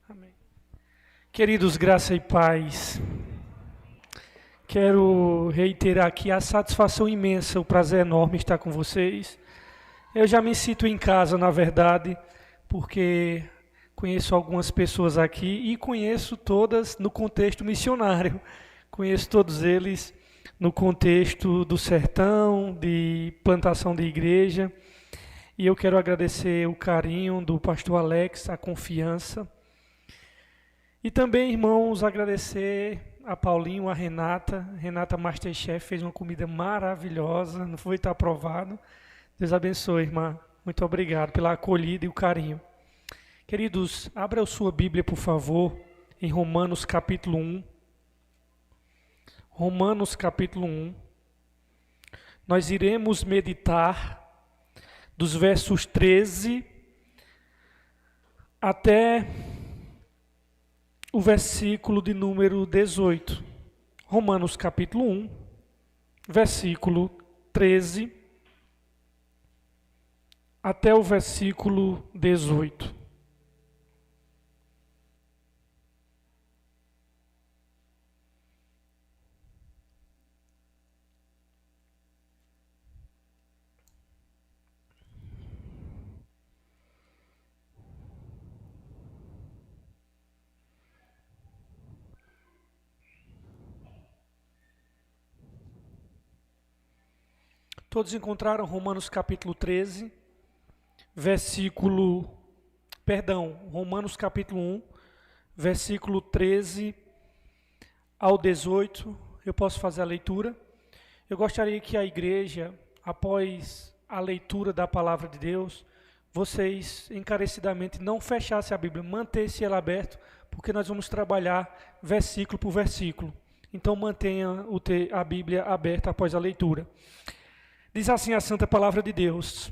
Amém. Queridos, graça e paz. Quero reiterar aqui a satisfação imensa, o prazer enorme estar com vocês. Eu já me sinto em casa, na verdade, porque conheço algumas pessoas aqui e conheço todas no contexto missionário. Conheço todos eles no contexto do sertão, de plantação de igreja. E eu quero agradecer o carinho do pastor Alex, a confiança. E também, irmãos, agradecer a Paulinho, a Renata. Renata Masterchef fez uma comida maravilhosa, não foi? Está aprovado. Deus abençoe, irmã. Muito obrigado pela acolhida e o carinho. Queridos, abra a sua Bíblia, por favor, em Romanos capítulo 1. Romanos capítulo 1. Nós iremos meditar dos versos 13 até o versículo de número 18. Romanos capítulo 1, versículo 13 até o versículo 18. Todos encontraram Romanos capítulo 13, Romanos capítulo 1, versículo 13 ao 18. Eu posso fazer a leitura. Eu gostaria que a igreja, após a leitura da palavra de Deus, vocês encarecidamente não fechassem a Bíblia, mantessem ela aberta, porque nós vamos trabalhar versículo por versículo. Então mantenha a Bíblia aberta após a leitura. Diz assim a santa palavra de Deus: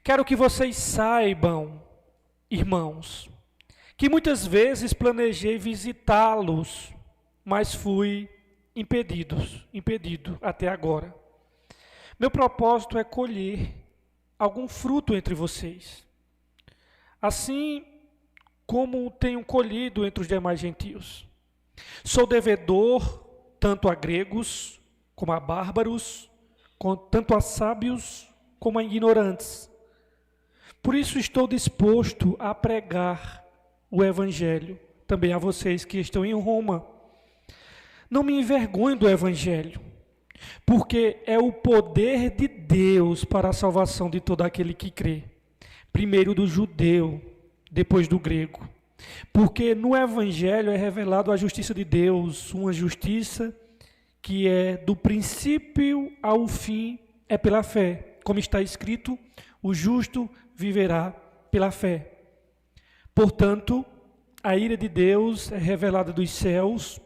quero que vocês saibam, irmãos, que muitas vezes planejei visitá-los, mas fui impedido até agora. Meu propósito é colher algum fruto entre vocês, assim como tenho colhido entre os demais gentios. Sou devedor tanto a gregos como a bárbaros, tanto a sábios como a ignorantes. Por isso estou disposto a pregar o Evangelho também a vocês que estão em Roma. Não me envergonho do Evangelho, porque é o poder de Deus para a salvação de todo aquele que crê. Primeiro do judeu, depois do grego. Porque no Evangelho é revelado a justiça de Deus, uma justiça que é do princípio ao fim, é pela fé. Como está escrito, o justo viverá pela fé. Portanto, a ira de Deus é revelada dos céus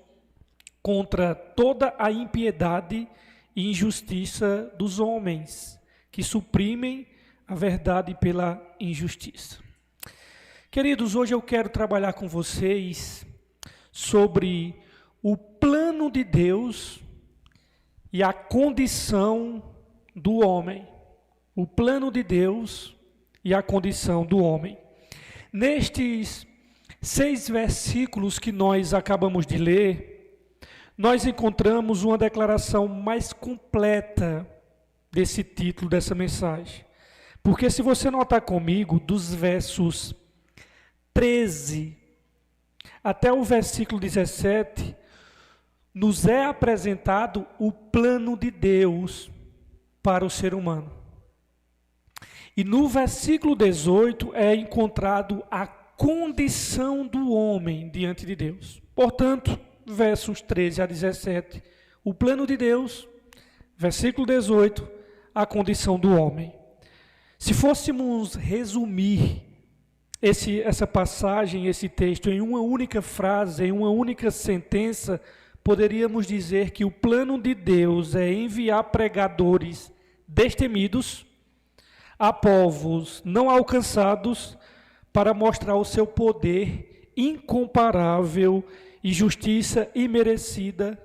contra toda a impiedade e injustiça dos homens, que suprimem a verdade pela injustiça. Queridos, hoje eu quero trabalhar com vocês sobre o plano de Deus e a condição do homem. O plano de Deus e a condição do homem. Nestes 6 versículos que nós acabamos de ler, nós encontramos uma declaração mais completa desse título, dessa mensagem. Porque se você notar comigo, dos versos 13 até o versículo 17, nos é apresentado o plano de Deus para o ser humano. E no versículo 18 é encontrado a condição do homem diante de Deus. Portanto, versos 13 a 17, o plano de Deus, versículo 18, a condição do homem. Se fôssemos resumir essa passagem, esse texto, em uma única frase, em uma única sentença, poderíamos dizer que o plano de Deus é enviar pregadores destemidos a povos não alcançados para mostrar o seu poder incomparável e justiça imerecida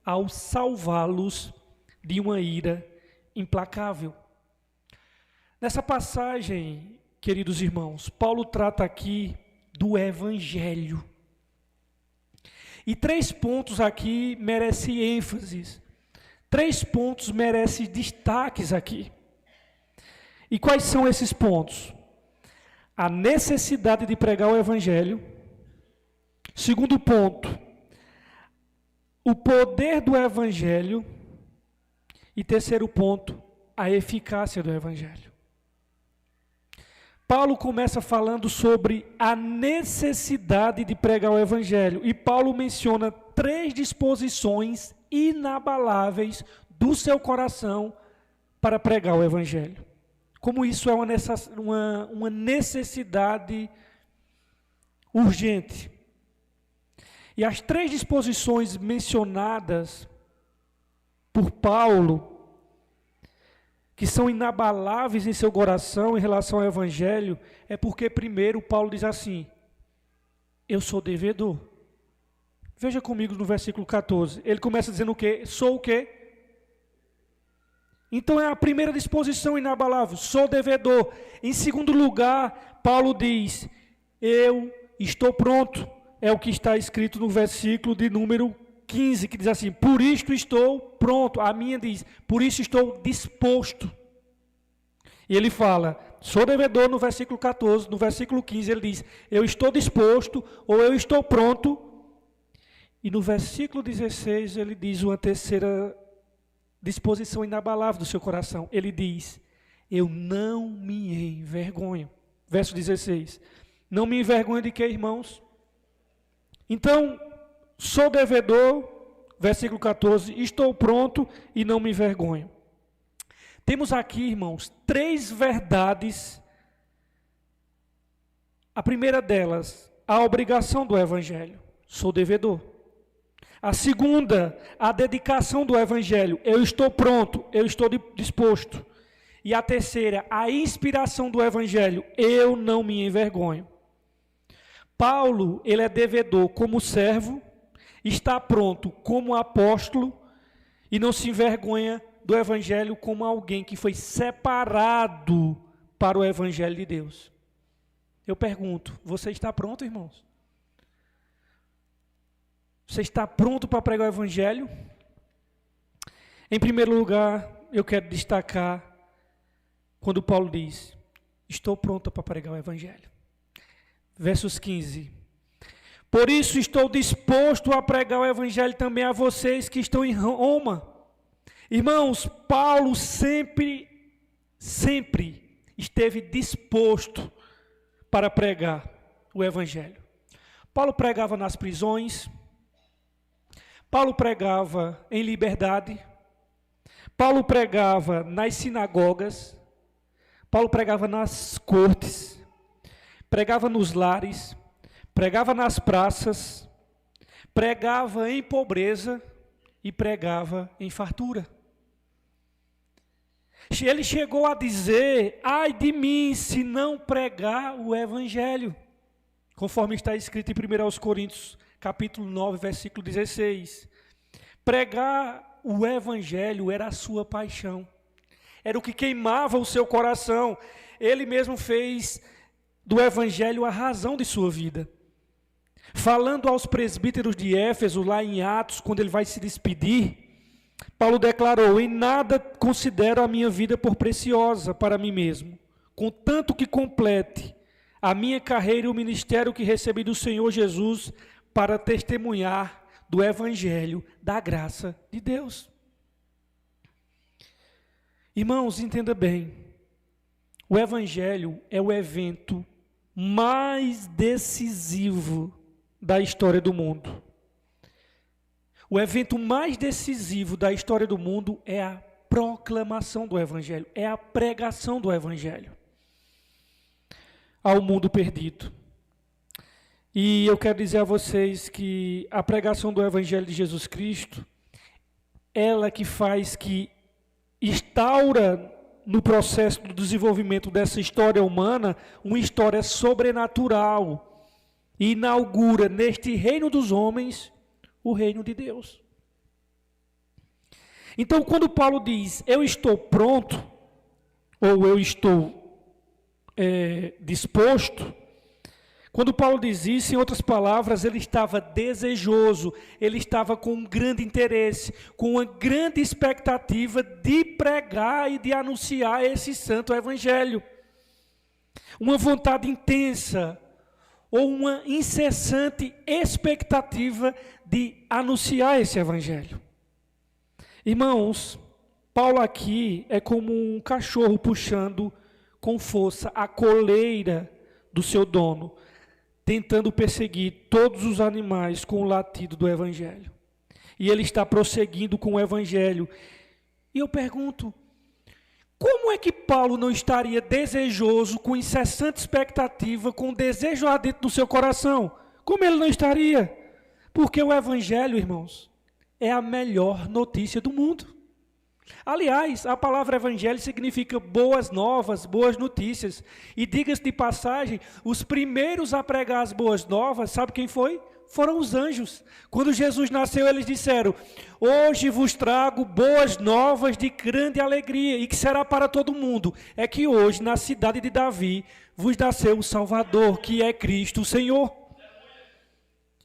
ao salvá-los de uma ira implacável. Nessa passagem, queridos irmãos, Paulo trata aqui do Evangelho. E 3 pontos aqui merecem ênfase. 3 pontos merecem destaques aqui. E quais são esses pontos? A necessidade de pregar o Evangelho. Segundo ponto, o poder do Evangelho. E terceiro ponto, a eficácia do Evangelho. Paulo começa falando sobre a necessidade de pregar o Evangelho. E Paulo menciona 3 disposições inabaláveis do seu coração para pregar o Evangelho. Como isso é uma necessidade urgente. E as 3 disposições mencionadas por Paulo, que são inabaláveis em seu coração em relação ao Evangelho, é porque primeiro Paulo diz assim: eu sou devedor. Veja comigo no versículo 14. Ele começa dizendo o quê? Sou o quê? Então é a primeira disposição inabalável, sou devedor. Em segundo lugar, Paulo diz: eu estou pronto. É o que está escrito no versículo de número 15, que diz assim: por isto estou pronto. A minha diz: por isso estou disposto. E ele fala: sou devedor no versículo 14, no versículo 15 ele diz: eu estou disposto ou eu estou pronto. E no versículo 16 ele diz uma terceira disposição inabalável do seu coração. Ele diz: eu não me envergonho. Verso 16. Não me envergonho de quê, irmãos? Então, sou devedor, versículo 14, estou pronto e não me envergonho. Temos aqui, irmãos, 3 verdades. A primeira delas, a obrigação do Evangelho. Sou devedor. A segunda, a dedicação do Evangelho. Eu estou pronto, eu estou disposto. E a terceira, a inspiração do Evangelho. Eu não me envergonho. Paulo, ele é devedor como servo, está pronto como apóstolo e não se envergonha do Evangelho como alguém que foi separado para o Evangelho de Deus. Eu pergunto, você está pronto, irmãos? Você está pronto para pregar o Evangelho? Em primeiro lugar, eu quero destacar quando Paulo diz: estou pronto para pregar o Evangelho. Versos 15. Por isso estou disposto a pregar o Evangelho também a vocês que estão em Roma. Irmãos, Paulo sempre esteve disposto para pregar o Evangelho. Paulo pregava nas prisões, Paulo pregava em liberdade, Paulo pregava nas sinagogas, Paulo pregava nas cortes, pregava nos lares, pregava nas praças, pregava em pobreza e pregava em fartura. Ele chegou a dizer: ai de mim se não pregar o Evangelho, conforme está escrito em 1 Coríntios, capítulo 9, versículo 16. Pregar o Evangelho era a sua paixão, era o que queimava o seu coração. Ele mesmo fez do Evangelho a razão de sua vida. Falando aos presbíteros de Éfeso, lá em Atos, quando ele vai se despedir, Paulo declarou: em nada considero a minha vida por preciosa para mim mesmo, contanto que complete a minha carreira e o ministério que recebi do Senhor Jesus para testemunhar do Evangelho da graça de Deus. Irmãos, entenda bem, o Evangelho é o evento mais decisivo da história do mundo. O evento mais decisivo da história do mundo é a proclamação do Evangelho, é a pregação do Evangelho ao mundo perdido. E eu quero dizer a vocês que a pregação do Evangelho de Jesus Cristo, ela que faz, que instaura no processo do desenvolvimento dessa história humana, uma história sobrenatural, e inaugura neste reino dos homens o reino de Deus. Então, quando Paulo diz: eu estou pronto, ou eu estou disposto, Quando Paulo diz isso, em outras palavras, ele estava desejoso, ele estava com um grande interesse, com uma grande expectativa de pregar e de anunciar esse santo evangelho. Uma vontade intensa, ou uma incessante expectativa de anunciar esse evangelho. Irmãos, Paulo aqui é como um cachorro puxando com força a coleira do seu dono, tentando perseguir todos os animais com o latido do evangelho. E ele está prosseguindo com o evangelho. E eu pergunto, como é que Paulo não estaria desejoso, com incessante expectativa, com desejo ardente no seu coração? Como ele não estaria? Porque o evangelho, irmãos, é a melhor notícia do mundo. Aliás, a palavra evangelho significa boas novas, boas notícias. E diga-se de passagem, os primeiros a pregar as boas novas, sabe quem foi? Foram os anjos. Quando Jesus nasceu, eles disseram: hoje vos trago boas novas de grande alegria, e que será para todo mundo. É que hoje, na cidade de Davi, vos nasceu o Salvador, que é Cristo o Senhor.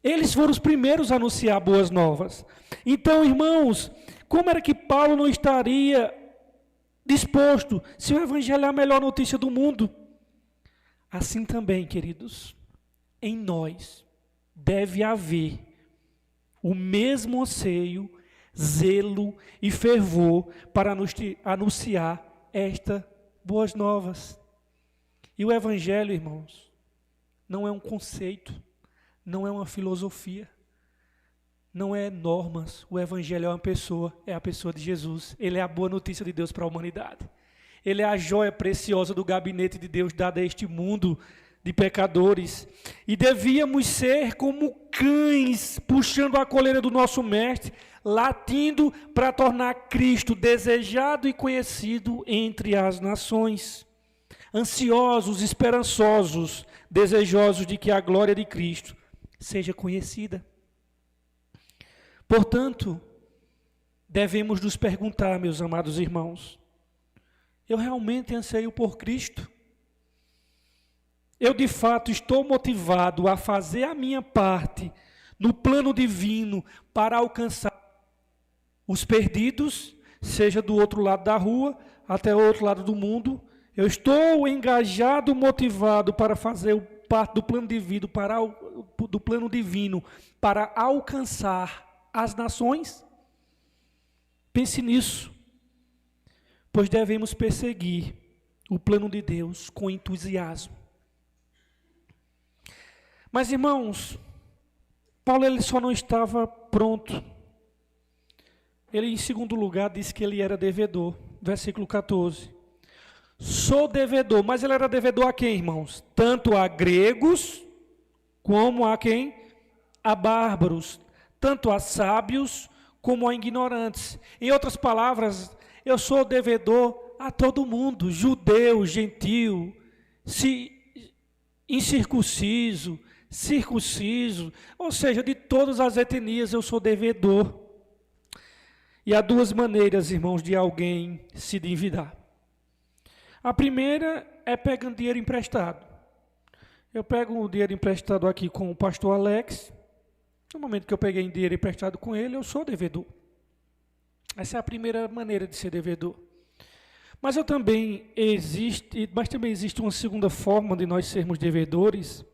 Eles foram os primeiros a anunciar boas novas. Então, irmãos, como era que Paulo não estaria disposto, se o evangelho é a melhor notícia do mundo? Assim também, queridos, em nós deve haver o mesmo anseio, zelo e fervor para anunciar estas boas novas. E o evangelho, irmãos, não é um conceito, não é uma filosofia, não é normas. O evangelho é uma pessoa, é a pessoa de Jesus. Ele é a boa notícia de Deus para a humanidade. Ele é a joia preciosa do gabinete de Deus dada a este mundo de pecadores. E devíamos ser como cães, puxando a coleira do nosso mestre, latindo para tornar Cristo desejado e conhecido entre as nações. Ansiosos, esperançosos, desejosos de que a glória de Cristo seja conhecida. Portanto, devemos nos perguntar, meus amados irmãos, eu realmente anseio por Cristo? Eu de fato estou motivado a fazer a minha parte no plano divino para alcançar os perdidos, seja do outro lado da rua até o outro lado do mundo? Eu estou engajado, motivado para fazer parte do plano divino para alcançar as nações? Pense nisso, pois devemos perseguir o plano de Deus com entusiasmo. Mas, irmãos, Paulo ele só não estava pronto. Ele, em segundo lugar, disse que ele era devedor. Versículo 14. Sou devedor, mas ele era devedor a quem, irmãos? Tanto a gregos, como a quem? A bárbaros. Tanto a sábios, como a ignorantes. Em outras palavras, eu sou devedor a todo mundo, judeu, gentil, incircunciso, circunciso, ou seja, de todas as etnias eu sou devedor. E há duas maneiras, irmãos, de alguém se endividar. A primeira é pegando dinheiro emprestado. Eu pego o dinheiro emprestado aqui com o pastor Alex. No momento que eu peguei dinheiro emprestado com ele, eu sou devedor. Essa é a primeira maneira de ser devedor. Mas também existe uma segunda forma de nós sermos devedores.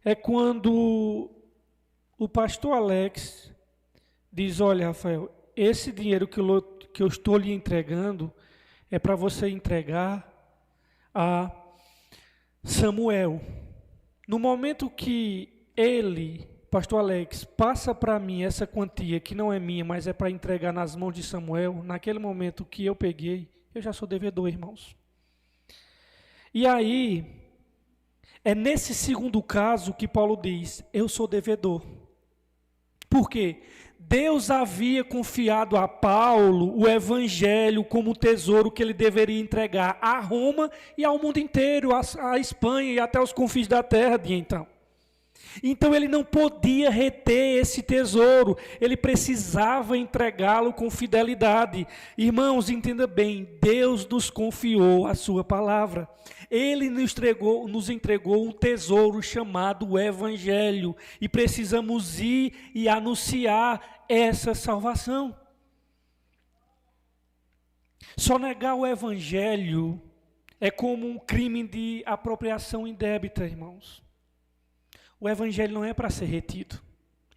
É quando o pastor Alex diz: olha, Rafael, esse dinheiro que eu estou lhe entregando é para você entregar a Samuel. No momento que ele, pastor Alex, passa para mim essa quantia que não é minha, mas é para entregar nas mãos de Samuel, naquele momento que eu peguei, eu já sou devedor, irmãos. E aí, é nesse segundo caso que Paulo diz: eu sou devedor. Por quê? Deus havia confiado a Paulo o evangelho como tesouro que ele deveria entregar a Roma e ao mundo inteiro, à Espanha e até os confins da terra de então. Então ele não podia reter esse tesouro, ele precisava entregá-lo com fidelidade. Irmãos, entenda bem, Deus nos confiou a sua palavra. Ele nos entregou um tesouro chamado Evangelho, e precisamos ir e anunciar essa salvação. Só negar o Evangelho é como um crime de apropriação indébita, irmãos. O Evangelho não é para ser retido,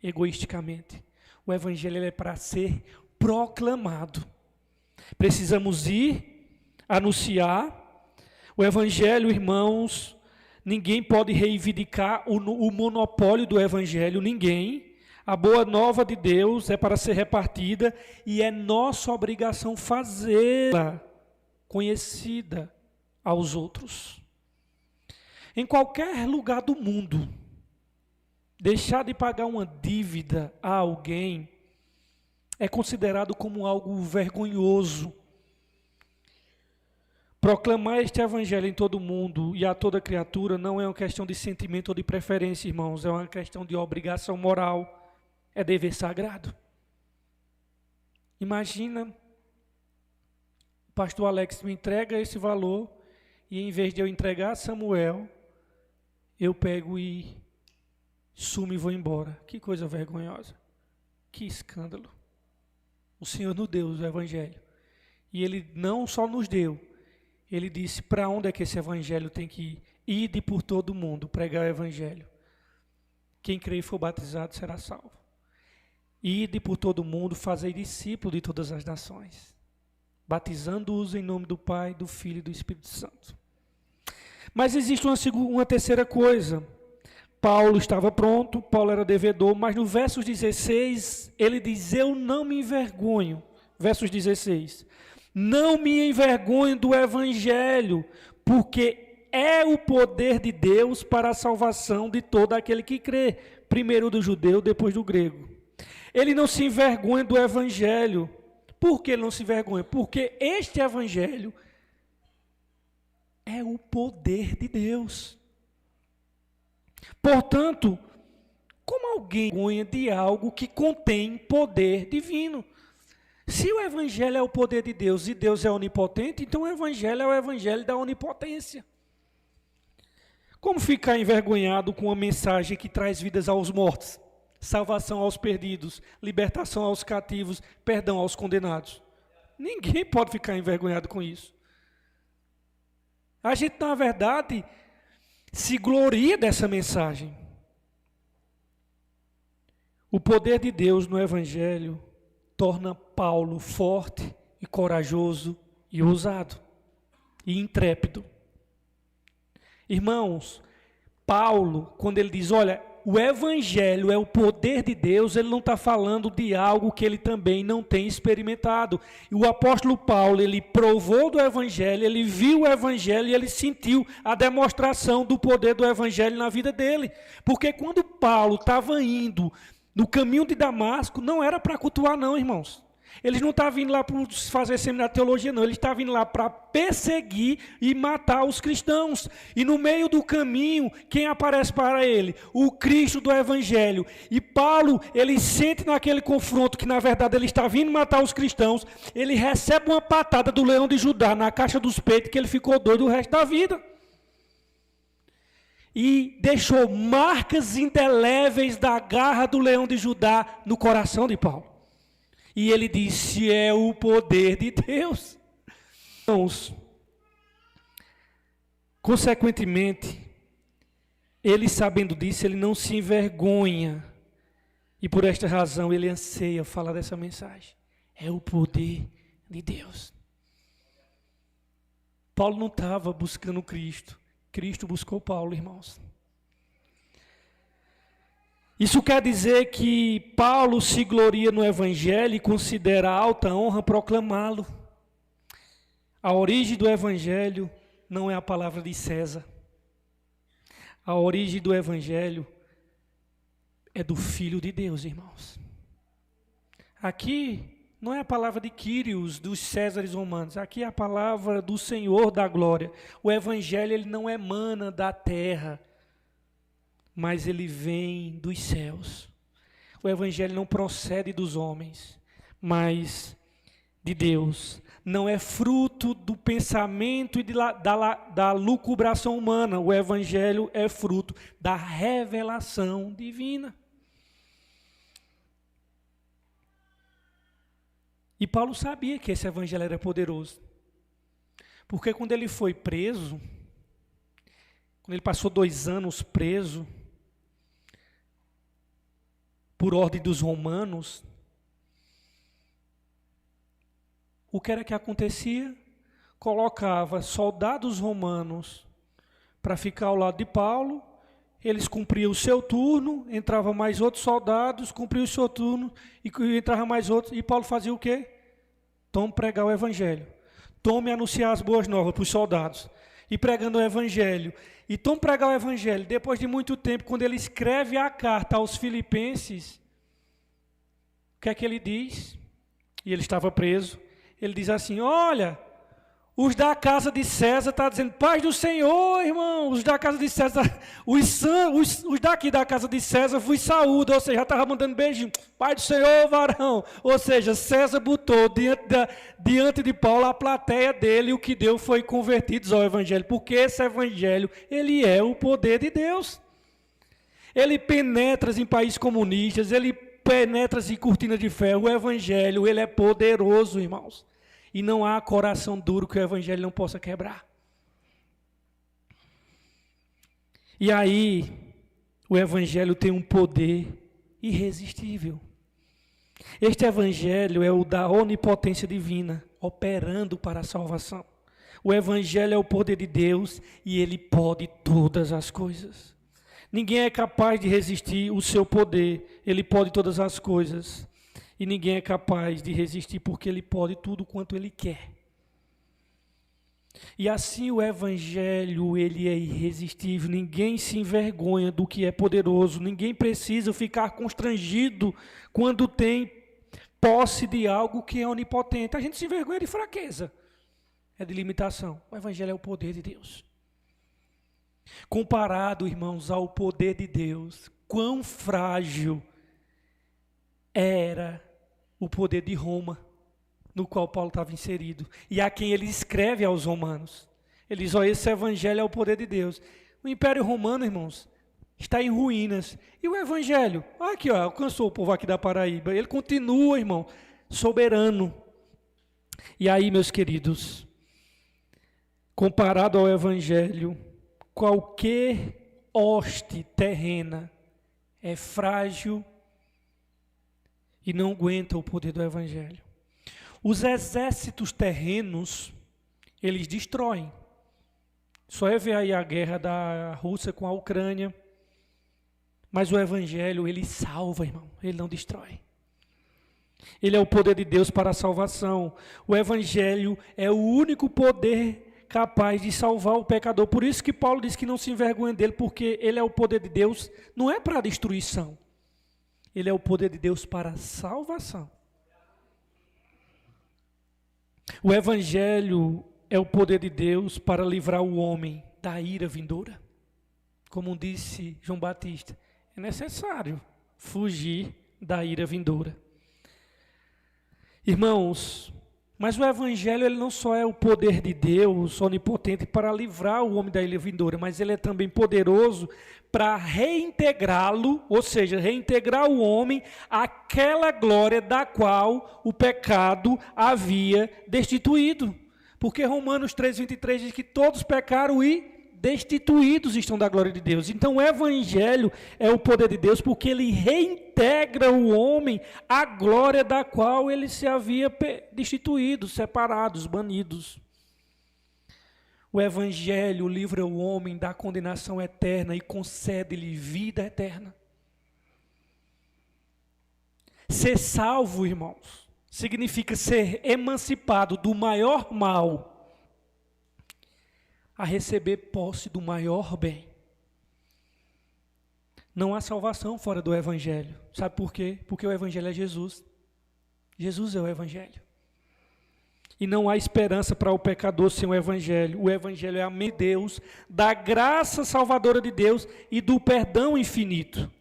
egoisticamente. O Evangelho é para ser proclamado. Precisamos ir, anunciar. O Evangelho, irmãos, ninguém pode reivindicar o monopólio do Evangelho, ninguém. A boa nova de Deus é para ser repartida e é nossa obrigação fazê-la conhecida aos outros. Em qualquer lugar do mundo, deixar de pagar uma dívida a alguém é considerado como algo vergonhoso. Proclamar este evangelho em todo mundo e a toda criatura não é uma questão de sentimento ou de preferência, irmãos, é uma questão de obrigação moral, é dever sagrado. Imagina, o pastor Alex me entrega esse valor e em vez de eu entregar a Samuel, eu pego e sumo e vou embora. Que coisa vergonhosa. Que escândalo. O Senhor nos deu o evangelho. E Ele não só nos deu, Ele disse para onde é que esse evangelho tem que ir. Ide por todo mundo, pregar o evangelho. Quem crer e for batizado será salvo. Ide por todo mundo, fazei discípulo de todas as nações, batizando-os em nome do Pai, do Filho e do Espírito Santo. Mas existe uma terceira coisa. Paulo estava pronto, Paulo era devedor, mas no verso 16, ele diz, eu não me envergonho. Versos 16, não me envergonho do evangelho, porque é o poder de Deus para a salvação de todo aquele que crê, primeiro do judeu, depois do grego. Ele não se envergonha do evangelho. Por que ele não se envergonha? Porque este evangelho é o poder de Deus. Portanto, como alguém envergonha de algo que contém poder divino? Se o evangelho é o poder de Deus e Deus é onipotente, então o evangelho é o evangelho da onipotência. Como ficar envergonhado com uma mensagem que traz vidas aos mortos, salvação aos perdidos, libertação aos cativos, perdão aos condenados? Ninguém pode ficar envergonhado com isso. A gente, na verdade, se gloria dessa mensagem. O poder de Deus no evangelho torna Paulo forte e corajoso e ousado e intrépido. Irmãos, Paulo, quando ele diz, olha, o evangelho é o poder de Deus, ele não está falando de algo que ele também não tem experimentado. E o apóstolo Paulo, ele provou do evangelho, ele viu o evangelho e ele sentiu a demonstração do poder do evangelho na vida dele. Porque quando Paulo estava indo no caminho de Damasco, não era para cultuar não, irmãos. Eles não estavam vindo lá para fazer seminário de teologia, não. Eles estavam vindo lá para perseguir e matar os cristãos. E no meio do caminho, quem aparece para ele? O Cristo do Evangelho. E Paulo, ele sente naquele confronto que, na verdade, ele está vindo matar os cristãos. Ele recebe uma patada do leão de Judá na caixa dos peitos, que ele ficou doido o resto da vida. E deixou marcas indeléveis da garra do leão de Judá no coração de Paulo. E ele disse, é o poder de Deus. Irmãos, consequentemente, ele sabendo disso, ele não se envergonha. E por esta razão ele anseia falar dessa mensagem. É o poder de Deus. Paulo não estava buscando Cristo. Cristo buscou Paulo, irmãos. Isso quer dizer que Paulo se gloria no evangelho e considera alta honra proclamá-lo. A origem do evangelho não é a palavra de César. A origem do evangelho é do Filho de Deus, irmãos. Aqui não é a palavra de Quírios, dos Césares romanos. Aqui é a palavra do Senhor da glória. O evangelho ele não emana da terra. mas ele vem dos céus. O evangelho não procede dos homens, mas de Deus. Não é fruto do pensamento e da lucubração humana. O evangelho é fruto da revelação divina. E Paulo sabia que esse evangelho era poderoso. Porque quando ele foi preso, quando ele passou 2 anos preso, por ordem dos romanos, o que era que acontecia? Colocava soldados romanos para ficar ao lado de Paulo, eles cumpriam o seu turno, entrava mais outros soldados, cumpriam o seu turno, e entrava mais outros, e Paulo fazia o quê? Tome pregar o evangelho, tome anunciar as boas novas para os soldados, e pregando o evangelho, e tome pregar o evangelho. Depois de muito tempo, quando ele escreve a carta aos filipenses, o que é que ele diz? E ele estava preso. Ele diz assim: olha, os da casa de César, está dizendo, paz do Senhor, irmão, os da casa de César, os daqui da casa de César vos saúdam, ou seja, já estava mandando beijinho, paz do Senhor, varão, ou seja, César botou diante de Paulo a plateia dele, e o que deu foi convertidos ao evangelho, porque esse evangelho, ele é o poder de Deus. Ele penetra em países comunistas, ele penetra em cortinas de ferro. O evangelho, ele é poderoso, irmãos. E não há coração duro que o evangelho não possa quebrar. E aí, o evangelho tem um poder irresistível. Este evangelho é o da onipotência divina, operando para a salvação. O evangelho é o poder de Deus e ele pode todas as coisas. Ninguém é capaz de resistir o seu poder, ele pode todas as coisas. E ninguém é capaz de resistir porque ele pode tudo quanto ele quer. E assim o evangelho, ele é irresistível, ninguém se envergonha do que é poderoso, ninguém precisa ficar constrangido quando tem posse de algo que é onipotente. A gente se envergonha de fraqueza, é de limitação. O evangelho é o poder de Deus. Comparado, irmãos, ao poder de Deus, quão frágil era o poder de Roma, no qual Paulo estava inserido, e a quem ele escreve aos romanos. Ele diz, esse evangelho é o poder de Deus. O Império Romano, irmãos, está em ruínas. E o evangelho, aqui, alcançou o povo aqui da Paraíba. Ele continua, irmão, soberano. E aí, meus queridos, comparado ao evangelho, qualquer hoste terrena é frágil e não aguenta o poder do evangelho. Os exércitos terrenos, eles destroem. Só é ver aí a guerra da Rússia com a Ucrânia. Mas o evangelho, ele salva, irmão, ele não destrói. Ele é o poder de Deus para a salvação. O evangelho é o único poder capaz de salvar o pecador. Por isso que Paulo diz que não se envergonha dele, porque ele é o poder de Deus, não é para a destruição. Ele é o poder de Deus para a salvação. O evangelho é o poder de Deus para livrar o homem da ira vindoura. Como disse João Batista, é necessário fugir da ira vindoura. Irmãos, mas o evangelho ele não só é o poder de Deus onipotente para livrar o homem da ira vindoura, mas ele é também poderoso para reintegrá-lo, ou seja, reintegrar o homem àquela glória da qual o pecado havia destituído. Porque Romanos 3,23 diz que todos pecaram e destituídos estão da glória de Deus. Então o evangelho é o poder de Deus porque ele reintegra o homem à glória da qual ele se havia destituído, separados, banidos. O evangelho livra o homem da condenação eterna e concede-lhe vida eterna. Ser salvo, irmãos, significa ser emancipado do maior mal a receber posse do maior bem. Não há salvação fora do evangelho. Sabe por quê? Porque o evangelho é Jesus. Jesus é o evangelho. E não há esperança para o pecador sem o Evangelho. O Evangelho é a mente de Deus, da graça salvadora de Deus e do perdão infinito.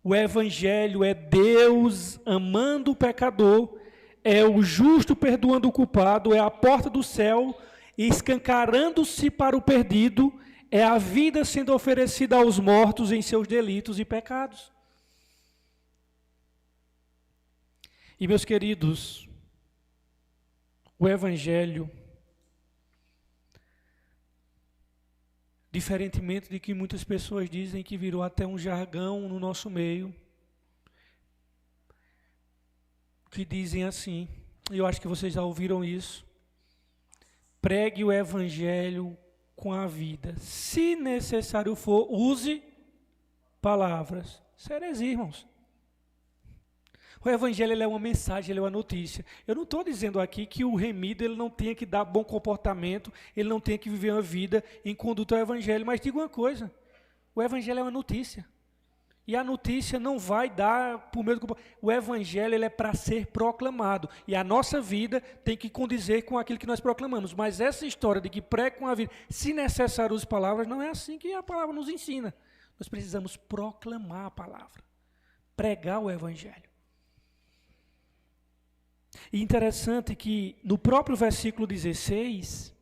O Evangelho é Deus amando o pecador, é o justo perdoando o culpado, é a porta do céu, escancarando-se para o perdido, é a vida sendo oferecida aos mortos em seus delitos e pecados. E meus queridos, o Evangelho, diferentemente de que muitas pessoas dizem que virou até um jargão no nosso meio, que dizem assim, e eu acho que vocês já ouviram isso: pregue o Evangelho com a vida. Se necessário for, use palavras. Isso é heresia, irmãos. O Evangelho ele é uma mensagem, ele é uma notícia. Eu não estou dizendo aqui que o remido ele não tenha que dar bom comportamento, ele não tenha que viver uma vida em conduta ao Evangelho, mas digo uma coisa: o Evangelho é uma notícia. E a notícia não vai dar por meio do comportamento. O Evangelho ele é para ser proclamado. E a nossa vida tem que condizer com aquilo que nós proclamamos. Mas essa história de que pregue com a vida, se necessário use palavras, não é assim que a palavra nos ensina. Nós precisamos proclamar a palavra, pregar o Evangelho. E interessante que no próprio versículo 16,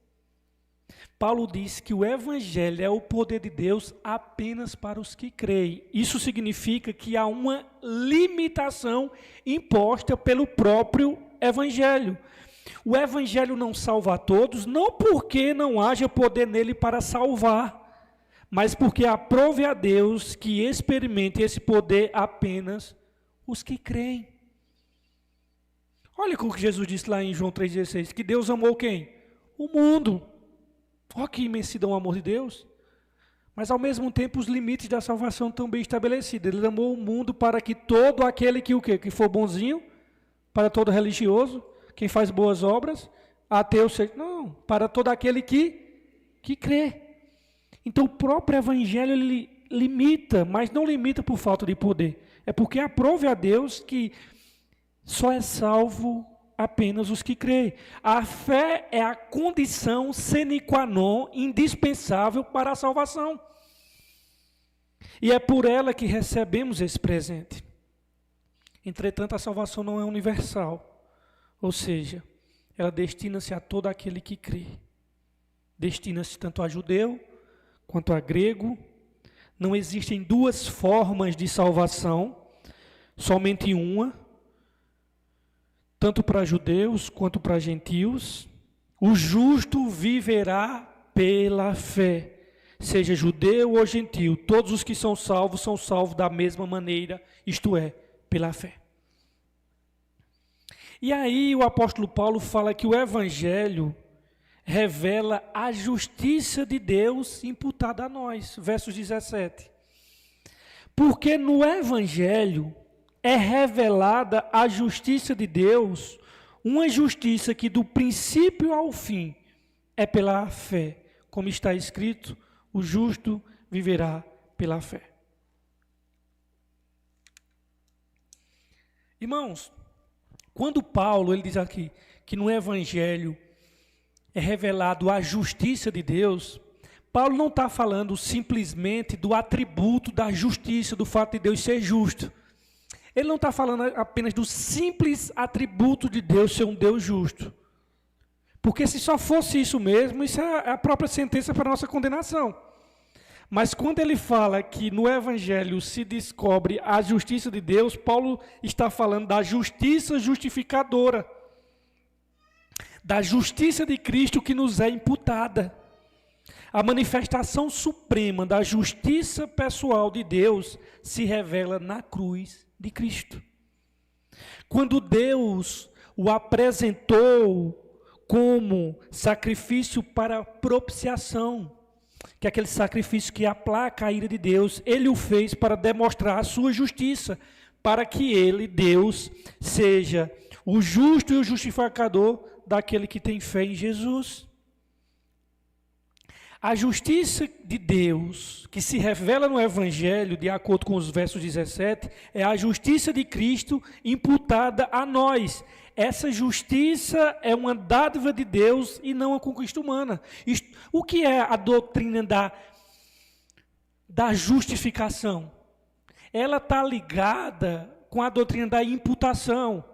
Paulo diz que o Evangelho é o poder de Deus apenas para os que creem. Isso significa que há uma limitação imposta pelo próprio Evangelho. O Evangelho não salva a todos, não porque não haja poder nele para salvar, mas porque aprove a Deus que experimente esse poder apenas os que creem. Olha o que Jesus disse lá em João 3,16, que Deus amou quem? O mundo. Olha que imensidão o amor de Deus. Mas ao mesmo tempo os limites da salvação estão bem estabelecidos. Ele amou o mundo para que todo aquele que o quê? Que for bonzinho, para todo religioso, quem faz boas obras, ateu seja. Não, para todo aquele que crê. Então o próprio Evangelho ele limita, mas não limita por falta de poder. É porque aprove a Deus que só é salvo apenas os que creem. A fé é a condição sine qua non, indispensável para a salvação. E é por ela que recebemos esse presente. Entretanto, a salvação não é universal. Ou seja, ela destina-se a todo aquele que crê. Destina-se tanto a judeu quanto a grego. Não existem duas formas de salvação, somente uma. Tanto para judeus quanto para gentios, o justo viverá pela fé. Seja judeu ou gentio, todos os que são salvos da mesma maneira, isto é, pela fé. E aí o apóstolo Paulo fala que o Evangelho revela a justiça de Deus imputada a nós. Versos 17. Porque no Evangelho é revelada a justiça de Deus, uma justiça que do princípio ao fim é pela fé. Como está escrito, o justo viverá pela fé. Irmãos, quando Paulo ele diz aqui que no Evangelho é revelado a justiça de Deus, Paulo não está falando simplesmente do atributo da justiça, do fato de Deus ser justo. Ele não está falando apenas do simples atributo de Deus ser um Deus justo. Porque se só fosse isso mesmo, isso é a própria sentença para a nossa condenação. Mas quando ele fala que no Evangelho se descobre a justiça de Deus, Paulo está falando da justiça justificadora. Da justiça de Cristo que nos é imputada. A manifestação suprema da justiça pessoal de Deus se revela na cruz de Cristo. Quando Deus o apresentou como sacrifício para propiciação, que é aquele sacrifício que aplaca a ira de Deus, ele o fez para demonstrar a sua justiça, para que ele, Deus, seja o justo e o justificador daquele que tem fé em Jesus. A justiça de Deus, que se revela no Evangelho, de acordo com os versos 17, é a justiça de Cristo imputada a nós. Essa justiça é uma dádiva de Deus e não uma conquista humana. O que é a doutrina da justificação? Ela está ligada com a doutrina da imputação.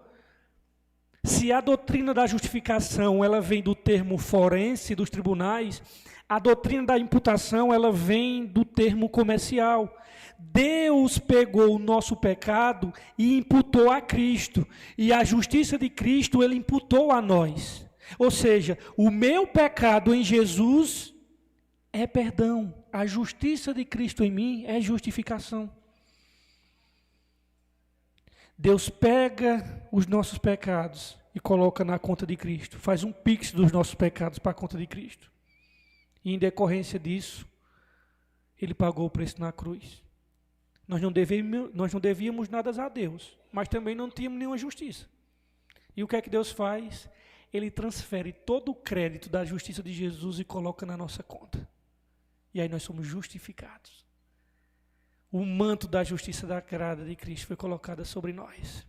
Se a doutrina da justificação ela vem do termo forense dos tribunais, a doutrina da imputação ela vem do termo comercial. Deus pegou o nosso pecado e imputou a Cristo, e a justiça de Cristo ele imputou a nós. Ou seja, o meu pecado em Jesus é perdão, a justiça de Cristo em mim é justificação. Deus pega os nossos pecados e coloca na conta de Cristo, faz um pix dos nossos pecados para a conta de Cristo. E em decorrência disso, ele pagou o preço na cruz. Nós não devíamos nada a Deus, mas também não tínhamos nenhuma justiça. E o que é que Deus faz? Ele transfere todo o crédito da justiça de Jesus e coloca na nossa conta. E aí nós somos justificados. O manto da justiça da graça de Cristo foi colocado sobre nós.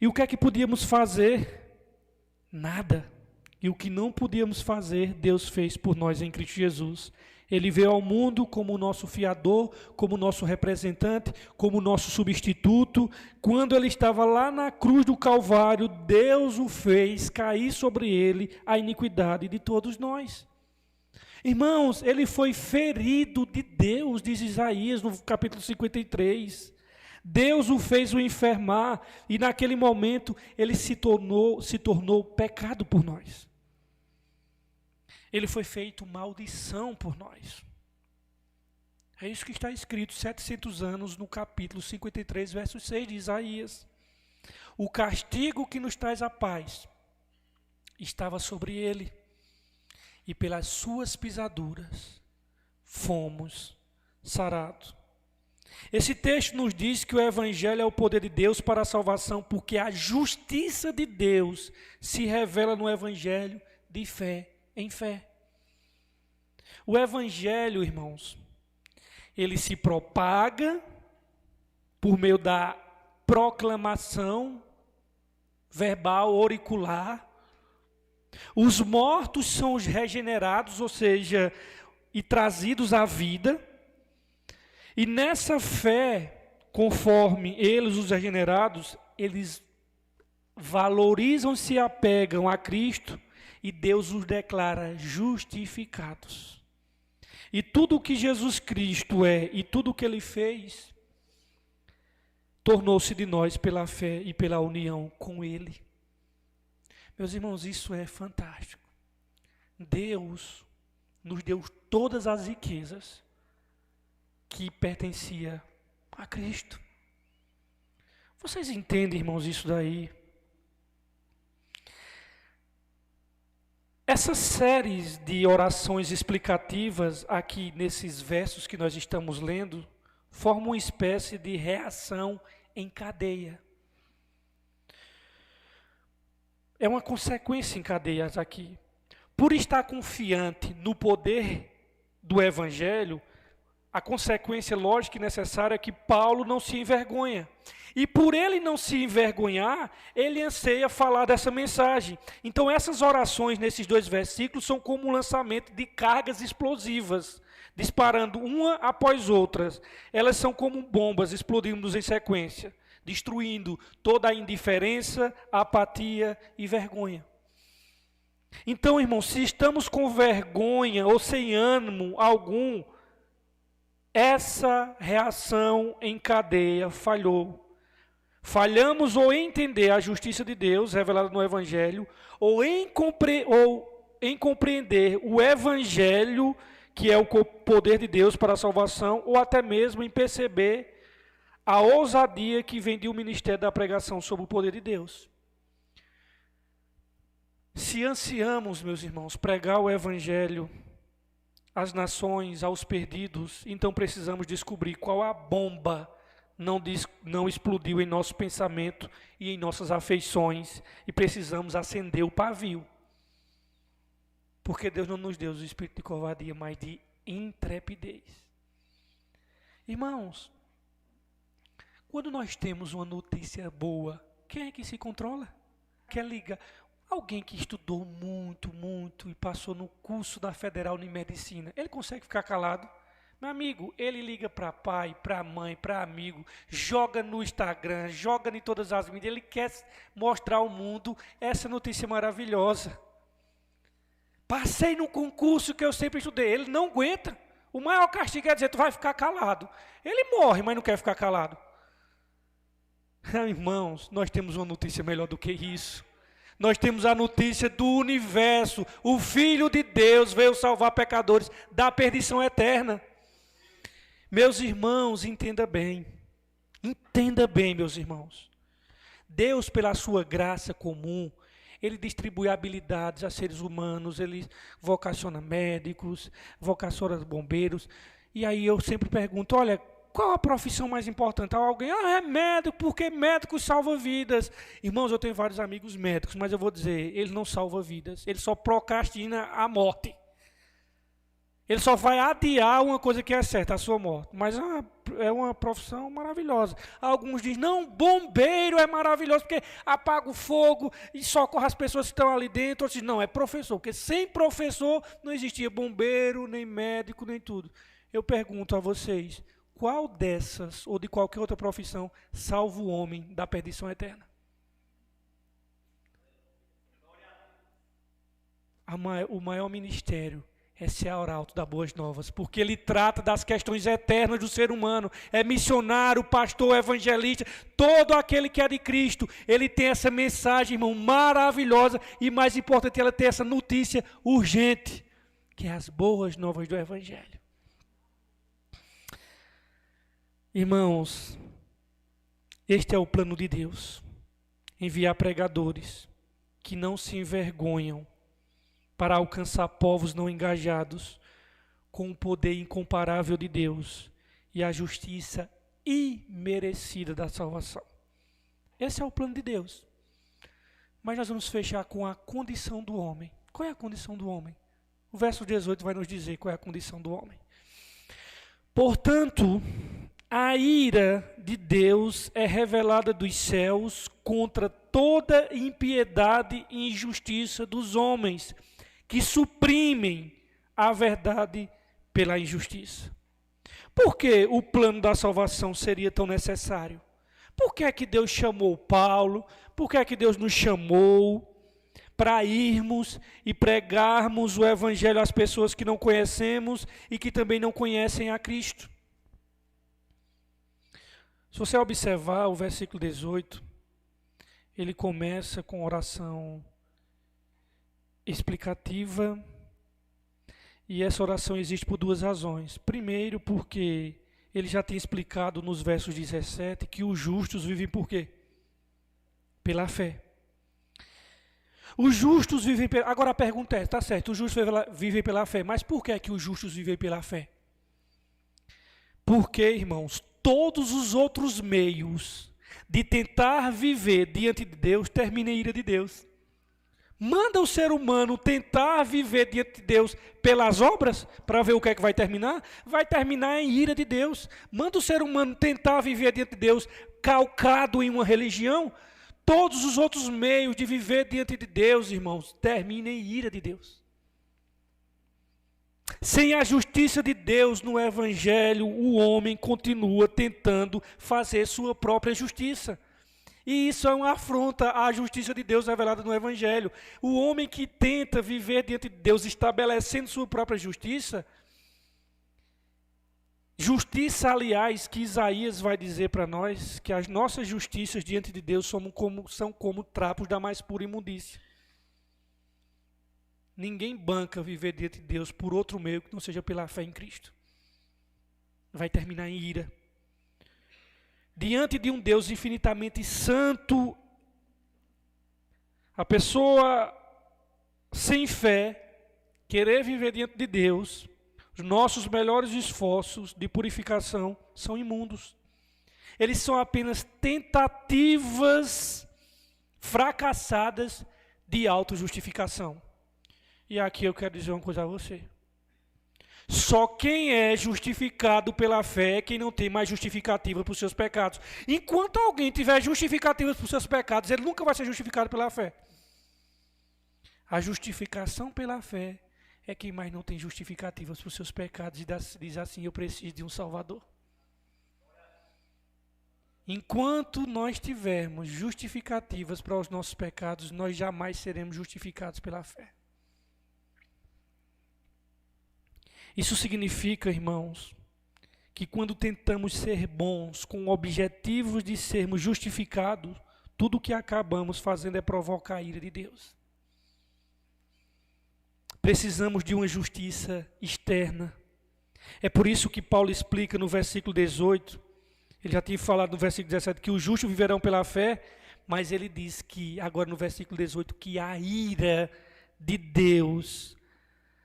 E o que é que podíamos fazer? Nada. E o que não podíamos fazer, Deus fez por nós em Cristo Jesus. Ele veio ao mundo como nosso fiador, como nosso representante, como nosso substituto. Quando ele estava lá na cruz do Calvário, Deus o fez cair sobre ele a iniquidade de todos nós. Irmãos, ele foi ferido de Deus, diz Isaías no capítulo 53. Deus o fez o enfermar e naquele momento ele se tornou pecado por nós. Ele foi feito maldição por nós. É isso que está escrito 700 anos no capítulo 53, verso 6 de Isaías. O castigo que nos traz a paz estava sobre ele, e pelas suas pisaduras fomos sarados. Esse texto nos diz que o Evangelho é o poder de Deus para a salvação, porque a justiça de Deus se revela no Evangelho de fé em fé. O Evangelho, irmãos, ele se propaga por meio da proclamação verbal, auricular. Os mortos são os regenerados, ou seja, e trazidos à vida. E nessa fé, conforme eles, os regenerados, eles valorizam-se e apegam a Cristo e Deus os declara justificados. E tudo o que Jesus Cristo é e tudo o que Ele fez, tornou-se de nós pela fé e pela união com Ele. Meus irmãos, isso é fantástico. Deus nos deu todas as riquezas que pertencia a Cristo. Vocês entendem, irmãos, isso daí? Essas séries de orações explicativas aqui nesses versos que nós estamos lendo formam uma espécie de reação em cadeia. É uma consequência em cadeias aqui. Por estar confiante no poder do Evangelho, a consequência lógica e necessária é que Paulo não se envergonha. E por ele não se envergonhar, ele anseia falar dessa mensagem. Então essas orações nesses 2 versículos são como um lançamento de cargas explosivas, disparando uma após outras. Elas são como bombas explodindo em sequência, destruindo toda a indiferença, apatia e vergonha. Então, irmãos, se estamos com vergonha ou sem ânimo algum, essa reação em cadeia falhou. Falhamos ou em entender a justiça de Deus revelada no Evangelho, ou em compreender o Evangelho, que é o poder de Deus para a salvação, ou até mesmo em perceber a ousadia que vem do ministério da pregação sobre o poder de Deus. Se ansiamos, meus irmãos, pregar o Evangelho às nações, aos perdidos, então precisamos descobrir qual a bomba não explodiu em nosso pensamento e em nossas afeições, e precisamos acender o pavio. Porque Deus não nos deu o espírito de covardia, mas de intrepidez. Irmãos, quando nós temos uma notícia boa, quem é que se controla? Quer ligar? Alguém que estudou muito, muito e passou no curso da Federal de Medicina, ele consegue ficar calado? Meu amigo, ele liga para pai, para mãe, para amigo, joga no Instagram, joga em todas as mídias, ele quer mostrar ao mundo essa notícia maravilhosa. Passei no concurso que eu sempre estudei, ele não aguenta. O maior castigo é dizer, tu vai ficar calado. Ele morre, mas não quer ficar calado. Irmãos, nós temos uma notícia melhor do que isso. Nós temos a notícia do universo. O Filho de Deus veio salvar pecadores da perdição eterna. Meus irmãos, entenda bem, meus irmãos. Deus, pela sua graça comum, Ele distribui habilidades a seres humanos, Ele vocaciona médicos, vocaciona bombeiros. E aí eu sempre pergunto, olha, qual a profissão mais importante? Alguém, é médico, porque médico salva vidas. Irmãos, eu tenho vários amigos médicos, mas eu vou dizer, ele não salva vidas, ele só procrastina a morte. Ele só vai adiar uma coisa que é certa, a sua morte. Mas é uma profissão maravilhosa. Alguns dizem, não, bombeiro é maravilhoso, porque apaga o fogo e socorre as pessoas que estão ali dentro. Outros dizem, não, é professor, porque sem professor não existia bombeiro, nem médico, nem tudo. Eu pergunto a vocês, qual dessas, ou de qualquer outra profissão, salva o homem da perdição eterna? O maior ministério é ser arauto das boas novas, porque ele trata das questões eternas do ser humano. É missionário, pastor, evangelista, todo aquele que é de Cristo. Ele tem essa mensagem, irmão, maravilhosa, e mais importante, ela tem essa notícia urgente, que é as boas novas do evangelho. Irmãos, este é o plano de Deus, enviar pregadores que não se envergonham para alcançar povos não engajados com o poder incomparável de Deus e a justiça imerecida da salvação. Esse é o plano de Deus. Mas nós vamos fechar com a condição do homem. Qual é a condição do homem? O verso 18 vai nos dizer qual é a condição do homem. Portanto, a ira de Deus é revelada dos céus contra toda impiedade e injustiça dos homens, que suprimem a verdade pela injustiça. Por que o plano da salvação seria tão necessário? Por que é que Deus chamou Paulo? Por que é que Deus nos chamou para irmos e pregarmos o evangelho às pessoas que não conhecemos e que também não conhecem a Cristo? Se você observar o versículo 18, ele começa com oração explicativa, e essa oração existe por duas razões. Primeiro, porque ele já tem explicado nos versos 17 que os justos vivem por quê? Pela fé. Os justos vivem pela... Agora a pergunta é, tá certo, os justos vivem pela fé, mas por que é que os justos vivem pela fé? Porque, irmãos, todos os outros meios de tentar viver diante de Deus terminam em ira de Deus. Manda o ser humano tentar viver diante de Deus pelas obras, para ver o que é que vai terminar em ira de Deus. Manda o ser humano tentar viver diante de Deus calcado em uma religião, todos os outros meios de viver diante de Deus, irmãos, terminam em ira de Deus. Sem a justiça de Deus no Evangelho, o homem continua tentando fazer sua própria justiça. E isso é uma afronta à justiça de Deus revelada no Evangelho. O homem que tenta viver diante de Deus, estabelecendo sua própria justiça, justiça, aliás, que Isaías vai dizer para nós, que as nossas justiças diante de Deus são como trapos da mais pura imundícia. Ninguém banca viver diante de Deus por outro meio que não seja pela fé em Cristo. Vai terminar em ira. Diante de um Deus infinitamente santo, a pessoa sem fé, querer viver diante de Deus, os nossos melhores esforços de purificação são imundos. Eles são apenas tentativas fracassadas de autojustificação. E aqui eu quero dizer uma coisa a você. Só quem é justificado pela fé é quem não tem mais justificativa para os seus pecados. Enquanto alguém tiver justificativa para os seus pecados, ele nunca vai ser justificado pela fé. A justificação pela fé é quem mais não tem justificativas para os seus pecados e diz assim: eu preciso de um Salvador. Enquanto nós tivermos justificativas para os nossos pecados, nós jamais seremos justificados pela fé. Isso significa, irmãos, que quando tentamos ser bons com o objetivo de sermos justificados, tudo o que acabamos fazendo é provocar a ira de Deus. Precisamos de uma justiça externa. É por isso que Paulo explica no versículo 18, ele já tinha falado no versículo 17 que os justos viverão pela fé, mas ele diz que, agora no versículo 18, que a ira de Deus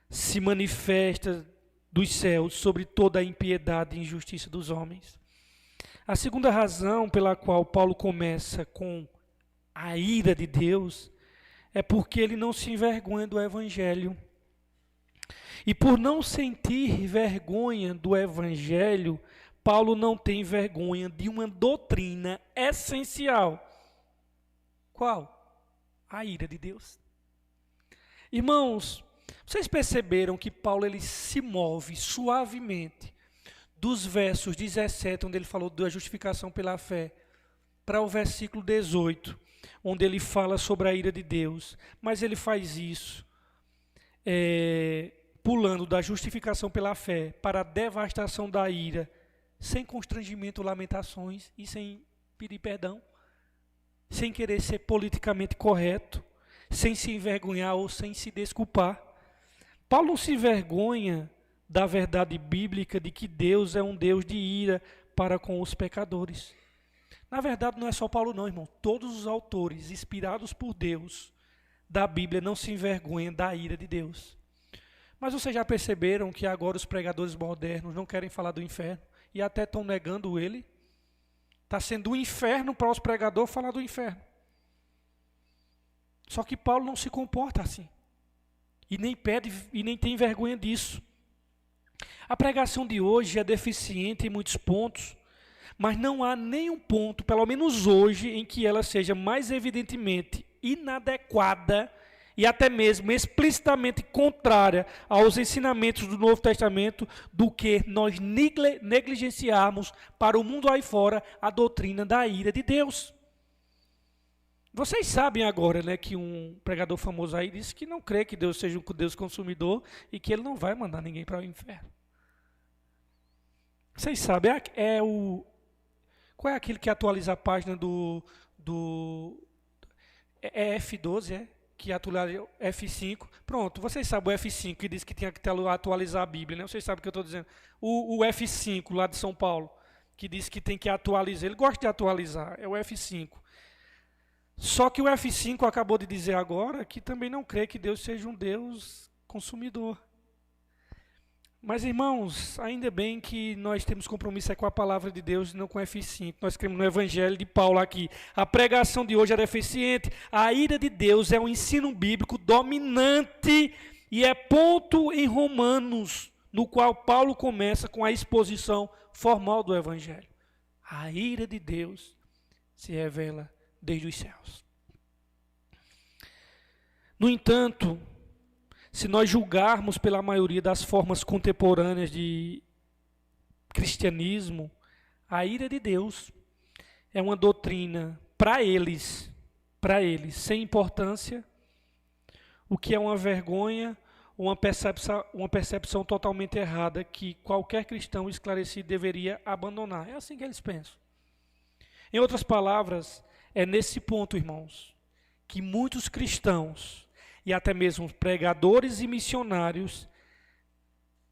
se manifesta dos céus sobre toda a impiedade e injustiça dos homens. A segunda razão pela qual Paulo começa com a ira de Deus é porque ele não se envergonha do Evangelho. E por não sentir vergonha do Evangelho, Paulo não tem vergonha de uma doutrina essencial. Qual? A ira de Deus. Irmãos, vocês perceberam que Paulo ele se move suavemente dos versos 17, onde ele falou da justificação pela fé, para o versículo 18, onde ele fala sobre a ira de Deus. Mas ele faz isso pulando da justificação pela fé para a devastação da ira, sem constrangimento ou lamentações e sem pedir perdão, sem querer ser politicamente correto, sem se envergonhar ou sem se desculpar. Paulo não se envergonha da verdade bíblica de que Deus é um Deus de ira para com os pecadores. Na verdade, não é só Paulo não, irmão. Todos os autores inspirados por Deus da Bíblia não se envergonham da ira de Deus. Mas vocês já perceberam que agora os pregadores modernos não querem falar do inferno e até estão negando ele? Está sendo um inferno para os pregadores falar do inferno. Só que Paulo não se comporta assim. E nem pede e nem tem vergonha disso. A pregação de hoje é deficiente em muitos pontos, mas não há nenhum ponto, pelo menos hoje, em que ela seja mais evidentemente inadequada e até mesmo explicitamente contrária aos ensinamentos do Novo Testamento do que nós negligenciarmos para o mundo aí fora a doutrina da ira de Deus. Vocês sabem agora, né, que um pregador famoso aí disse que não crê que Deus seja um Deus consumidor e que ele não vai mandar ninguém para o inferno. Vocês sabem, qual é aquele que atualiza a página é F12, que atualiza F5. Pronto, vocês sabem o F5 que diz que tinha que atualizar a Bíblia, né? Vocês sabem o que eu estou dizendo. O F5 lá de São Paulo, que diz que tem que atualizar. Ele gosta de atualizar, é o F5. Só que o F5 acabou de dizer agora que também não crê que Deus seja um Deus consumidor. Mas, irmãos, ainda bem que nós temos compromisso com a palavra de Deus e não com o F5. Nós cremos no Evangelho de Paulo aqui. A pregação de hoje é deficiente. A ira de Deus é um ensino bíblico dominante e é ponto em Romanos, no qual Paulo começa com a exposição formal do Evangelho. A ira de Deus se revela desde os céus. No entanto, se nós julgarmos pela maioria das formas contemporâneas de cristianismo, a ira de Deus é uma doutrina para eles, sem importância, o que é uma vergonha, uma percepção totalmente errada que qualquer cristão esclarecido deveria abandonar. É assim que eles pensam. Em outras palavras, é nesse ponto, irmãos, que muitos cristãos e até mesmo pregadores e missionários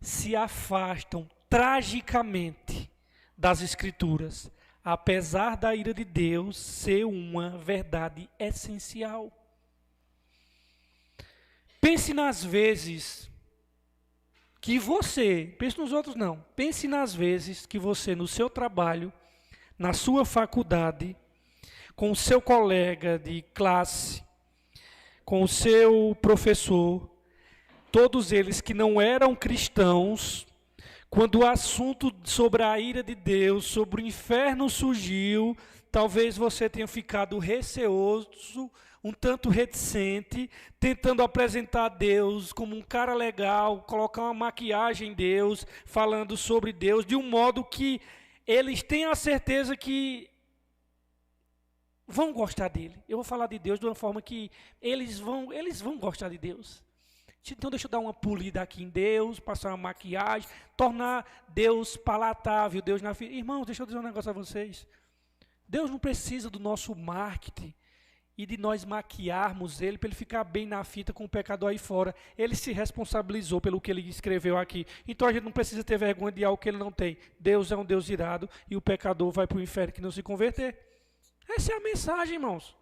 se afastam tragicamente das Escrituras, apesar da ira de Deus ser uma verdade essencial. Pense nas vezes que você, pense nos outros não, pense nas vezes que você no seu trabalho, na sua faculdade, com o seu colega de classe, com o seu professor, todos eles que não eram cristãos, quando o assunto sobre a ira de Deus, sobre o inferno surgiu, talvez você tenha ficado receoso, um tanto reticente, tentando apresentar Deus como um cara legal, colocar uma maquiagem em Deus, falando sobre Deus, de um modo que eles têm a certeza que vão gostar dele. Eu vou falar de Deus de uma forma que eles vão gostar de Deus. Então deixa eu dar uma polida aqui em Deus, passar uma maquiagem, tornar Deus palatável, Deus na fita. Irmãos, deixa eu dizer um negócio a vocês. Deus não precisa do nosso marketing e de nós maquiarmos ele para ele ficar bem na fita com o pecador aí fora. Ele se responsabilizou pelo que ele escreveu aqui. Então a gente não precisa ter vergonha de algo que ele não tem. Deus é um Deus irado e o pecador vai para o inferno que não se converter. Essa é a mensagem, irmãos.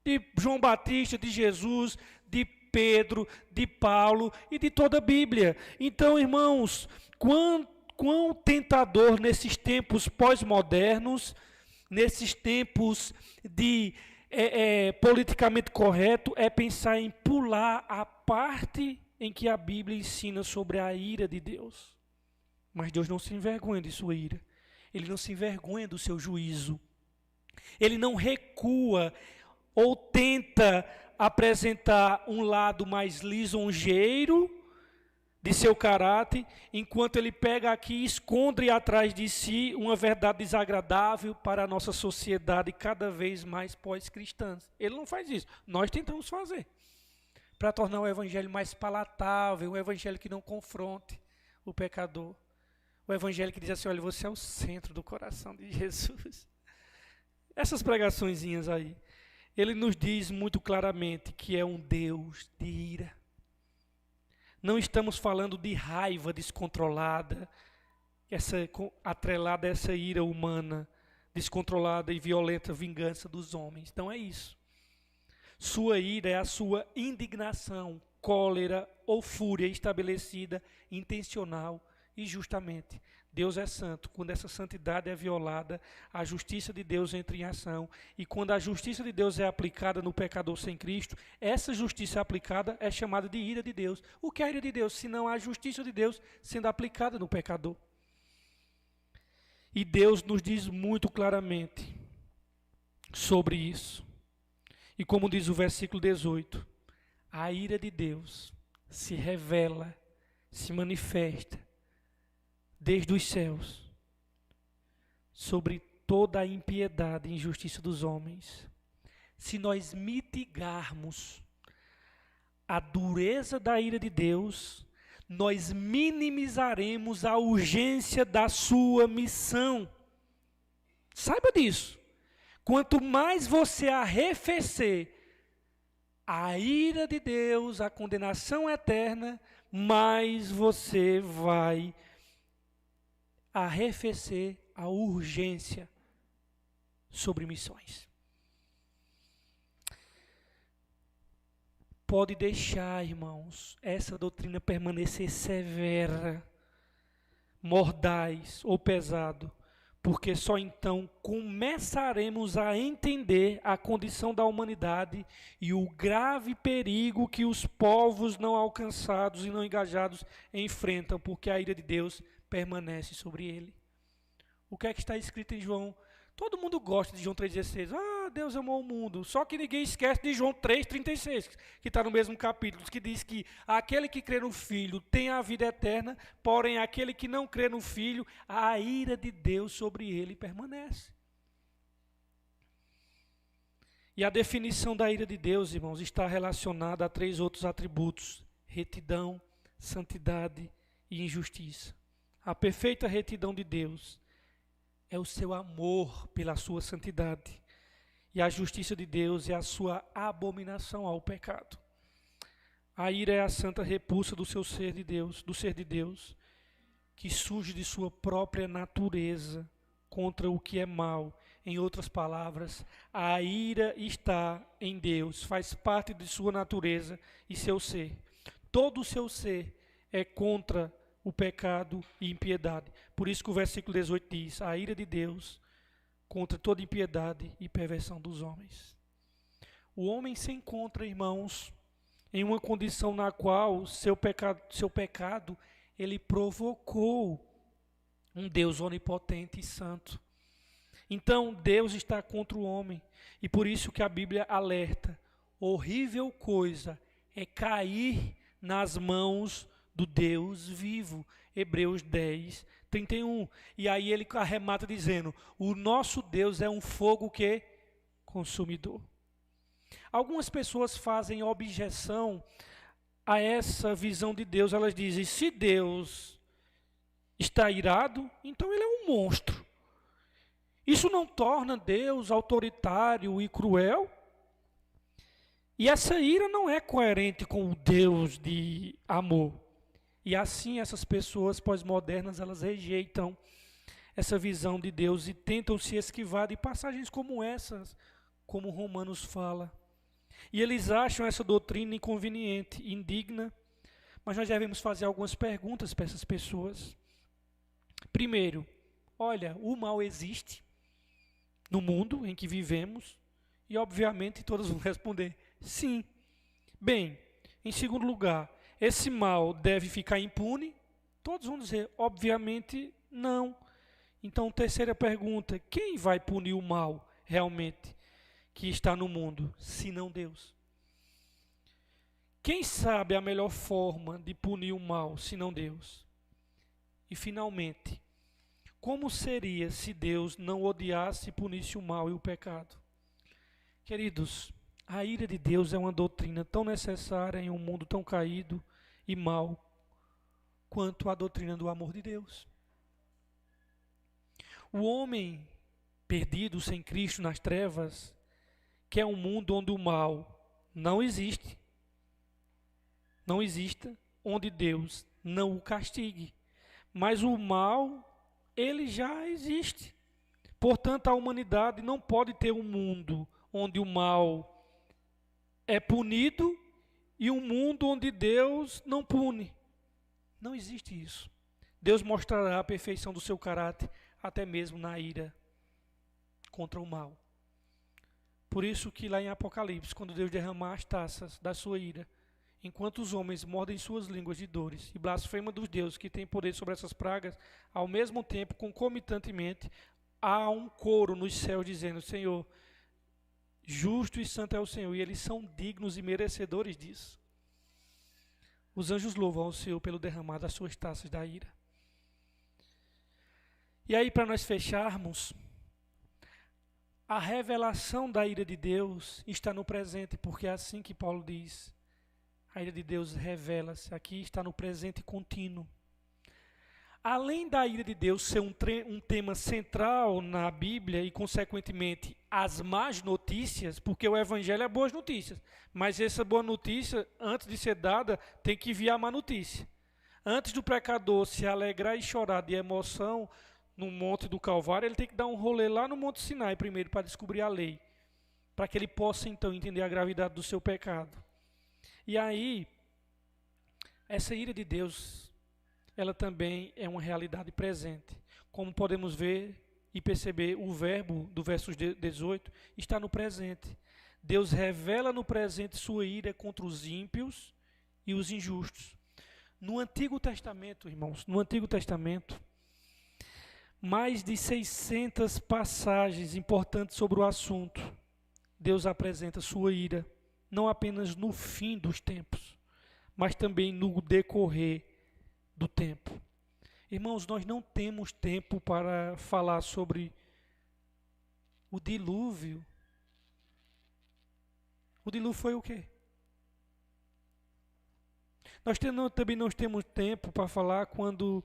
De João Batista, de Jesus, de Pedro, de Paulo e de toda a Bíblia. Então, irmãos, quão tentador nesses tempos pós-modernos, nesses tempos de politicamente correto, é pensar em pular a parte em que a Bíblia ensina sobre a ira de Deus. Mas Deus não se envergonha de sua ira. Ele não se envergonha do seu juízo. Ele não recua ou tenta apresentar um lado mais lisonjeiro de seu caráter, enquanto ele pega aqui e esconde atrás de si uma verdade desagradável para a nossa sociedade cada vez mais pós-cristã. Ele não faz isso, nós tentamos fazer, para tornar o evangelho mais palatável, um evangelho que não confronte o pecador, o evangelho que diz assim, olha, você é o centro do coração de Jesus. Essas pregaçõezinhas aí, ele nos diz muito claramente que é um Deus de ira. Não estamos falando de raiva descontrolada, atrelada a essa ira humana, descontrolada e violenta vingança dos homens. Não é isso. Sua ira é a sua indignação, cólera ou fúria estabelecida, intencional e justamente. Deus é santo. Quando essa santidade é violada, a justiça de Deus entra em ação. E quando a justiça de Deus é aplicada no pecador sem Cristo, essa justiça aplicada é chamada de ira de Deus. O que é a ira de Deus? Senão a justiça de Deus sendo aplicada no pecador. E Deus nos diz muito claramente sobre isso. E como diz o versículo 18, a ira de Deus se revela, se manifesta desde os céus sobre toda a impiedade e injustiça dos homens. Se nós mitigarmos a dureza da ira de Deus, nós minimizaremos a urgência da sua missão. Saiba disso. Quanto mais você arrefecer a ira de Deus, a condenação eterna, mais você vai arrefecer a urgência sobre missões. Pode deixar, irmãos, essa doutrina permanecer severa, mordaz ou pesado, porque só então começaremos a entender a condição da humanidade e o grave perigo que os povos não alcançados e não engajados enfrentam, porque a ira de Deus permanece sobre ele. O que é que está escrito em João? Todo mundo gosta de João 3,16. Ah, Deus amou o mundo. Só que ninguém esquece de João 3,36, que está no mesmo capítulo, que diz que aquele que crê no Filho tem a vida eterna, porém aquele que não crê no Filho, a ira de Deus sobre ele permanece. E a definição da ira de Deus, irmãos, está relacionada a 3 outros atributos: retidão, santidade e injustiça. A perfeita retidão de Deus é o seu amor pela sua santidade. E a justiça de Deus é a sua abominação ao pecado. A ira é a santa repulsa do ser de Deus, que surge de sua própria natureza contra o que é mal. Em outras palavras, a ira está em Deus, faz parte de sua natureza e seu ser. Todo o seu ser é contra o pecado e impiedade. Por isso que o versículo 18 diz: a ira de Deus contra toda impiedade e perversão dos homens. O homem se encontra, irmãos, em uma condição na qual seu pecado ele provocou um Deus onipotente e santo. Então Deus está contra o homem, e por isso que a Bíblia alerta: horrível coisa é cair nas mãos do Deus vivo. Hebreus 10, 31. E aí ele arremata dizendo: o nosso Deus é um fogo que consumidor. Algumas pessoas fazem objeção a essa visão de Deus. Elas dizem: se Deus está irado, então ele é um monstro. Isso não torna Deus autoritário e cruel? E essa ira não é coerente com o Deus de amor. E assim essas pessoas pós-modernas, elas rejeitam essa visão de Deus e tentam se esquivar de passagens como essas, como Romanos fala. E eles acham essa doutrina inconveniente, indigna, mas nós devemos fazer algumas perguntas para essas pessoas. Primeiro, olha, o mal existe no mundo em que vivemos, e obviamente todos vão responder sim. Bem, em segundo lugar, esse mal deve ficar impune? Todos vão dizer, obviamente, não. Então, terceira pergunta, quem vai punir o mal realmente que está no mundo, se não Deus? Quem sabe a melhor forma de punir o mal, se não Deus? E finalmente, como seria se Deus não odiasse e punisse o mal e o pecado? Queridos, a ira de Deus é uma doutrina tão necessária em um mundo tão caído e mau quanto a doutrina do amor de Deus. O homem perdido sem Cristo nas trevas quer um mundo onde o mal não existe, não exista, onde Deus não o castigue. Mas o mal, ele já existe. Portanto, a humanidade não pode ter um mundo onde o mal é punido e um mundo onde Deus não pune. Não existe isso. Deus mostrará a perfeição do seu caráter até mesmo na ira contra o mal. Por isso que lá em Apocalipse, quando Deus derramar as taças da sua ira, enquanto os homens mordem suas línguas de dores e blasfemam dos deuses que têm poder sobre essas pragas, ao mesmo tempo, concomitantemente, há um coro nos céus dizendo: Senhor, justo e santo é o Senhor, e eles são dignos e merecedores disso. Os anjos louvam ao Senhor pelo derramar das suas taças da ira. E aí, para nós fecharmos, a revelação da ira de Deus está no presente, porque é assim que Paulo diz. A ira de Deus revela-se, aqui está no presente contínuo. Além da ira de Deus ser um tema central na Bíblia e, consequentemente, as más notícias, porque o Evangelho é boas notícias, mas essa boa notícia, antes de ser dada, tem que vir a má notícia. Antes do pecador se alegrar e chorar de emoção no Monte do Calvário, ele tem que dar um rolê lá no Monte Sinai primeiro para descobrir a lei, para que ele possa então entender a gravidade do seu pecado. E aí, essa ira de Deus, ela também é uma realidade presente. Como podemos ver e perceber, o verbo do verso 18 está no presente. Deus revela no presente sua ira contra os ímpios e os injustos. No Antigo Testamento, irmãos, no Antigo Testamento, mais de 600 passagens importantes sobre o assunto. Deus apresenta sua ira, não apenas no fim dos tempos, mas também no decorrer do tempo. Irmãos, nós não temos tempo para falar sobre o dilúvio. O dilúvio foi o quê? Nós também não temos tempo para falar quando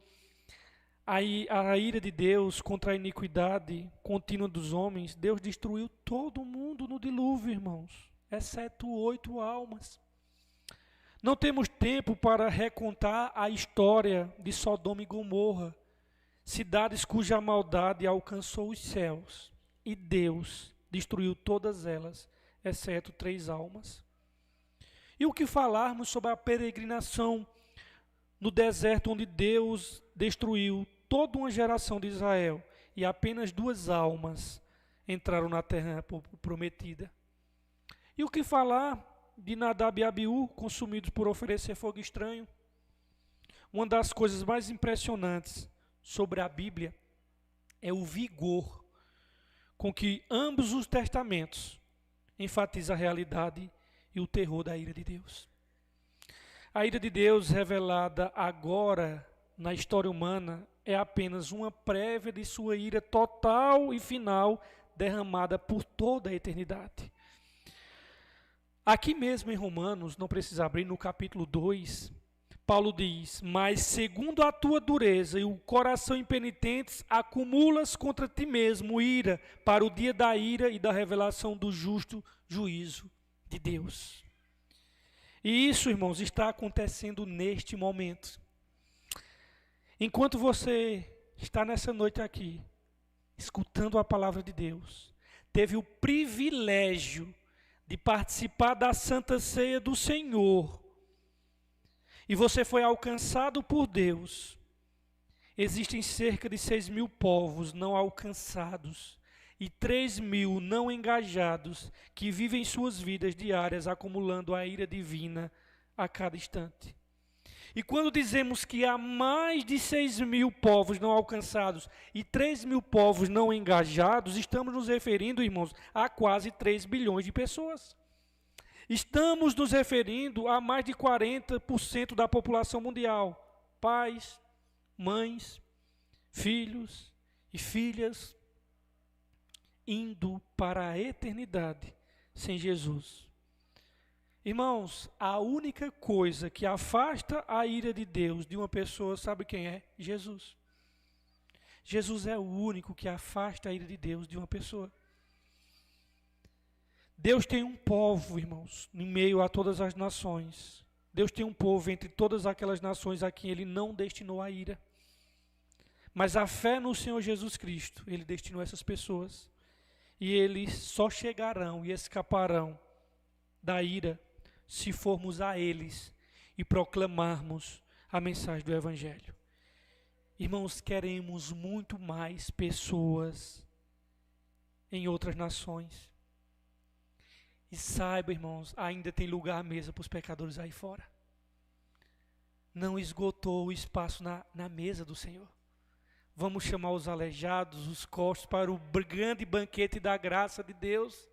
a ira de Deus contra a iniquidade contínua dos homens, Deus destruiu todo mundo no dilúvio, irmãos, exceto 8 almas. Não temos tempo para recontar a história de Sodoma e Gomorra, cidades cuja maldade alcançou os céus, e Deus destruiu todas elas, exceto 3 almas. E o que falarmos sobre a peregrinação no deserto, onde Deus destruiu toda uma geração de Israel, e apenas 2 almas entraram na terra prometida? E o que falar de Nadab e Abiú, consumidos por oferecer fogo estranho. Uma das coisas mais impressionantes sobre a Bíblia é o vigor com que ambos os testamentos enfatizam a realidade e o terror da ira de Deus. A ira de Deus revelada agora na história humana é apenas uma prévia de sua ira total e final derramada por toda a eternidade. Aqui mesmo em Romanos, não precisa abrir, no capítulo 2, Paulo diz: mas segundo a tua dureza e o coração impenitentes, acumulas contra ti mesmo ira para o dia da ira e da revelação do justo juízo de Deus. E isso, irmãos, está acontecendo neste momento. Enquanto você está nessa noite aqui, escutando a palavra de Deus, teve o privilégio de participar da Santa Ceia do Senhor, e você foi alcançado por Deus, existem cerca de 6.000 povos não alcançados e 3.000 não engajados que vivem suas vidas diárias acumulando a ira divina a cada instante. E quando dizemos que há mais de 6.000 povos não alcançados e 3.000 povos não engajados, estamos nos referindo, irmãos, a quase 3 bilhões de pessoas. Estamos nos referindo a mais de 40% da população mundial. Pais, mães, filhos e filhas indo para a eternidade sem Jesus. Irmãos, a única coisa que afasta a ira de Deus de uma pessoa, sabe quem é? Jesus. Jesus é o único que afasta a ira de Deus de uma pessoa. Deus tem um povo, irmãos, em meio a todas as nações. Deus tem um povo entre todas aquelas nações a quem Ele não destinou a ira. Mas a fé no Senhor Jesus Cristo, Ele destinou essas pessoas. E eles só chegarão e escaparão da ira se formos a eles e proclamarmos a mensagem do Evangelho. Irmãos, queremos muito mais pessoas em outras nações. E saiba, irmãos, ainda tem lugar à mesa para os pecadores aí fora. Não esgotou o espaço na mesa do Senhor. Vamos chamar os aleijados, os coxos para o grande banquete da graça de Deus.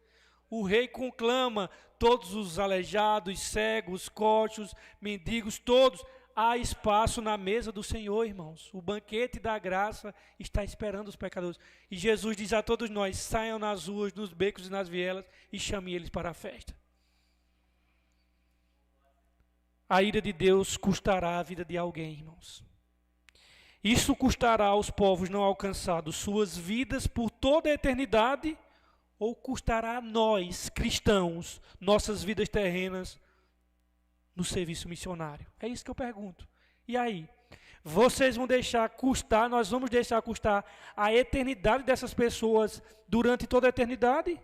O rei conclama todos os aleijados, cegos, coxos, mendigos, todos. Há espaço na mesa do Senhor, irmãos. O banquete da graça está esperando os pecadores. E Jesus diz a todos nós: saiam nas ruas, nos becos e nas vielas e chamem eles para a festa. A ira de Deus custará a vida de alguém, irmãos. Isso custará aos povos não alcançados suas vidas por toda a eternidade, ou custará a nós, cristãos, nossas vidas terrenas no serviço missionário? É isso que eu pergunto. E aí? Vocês vão deixar custar, nós vamos deixar custar a eternidade dessas pessoas durante toda a eternidade?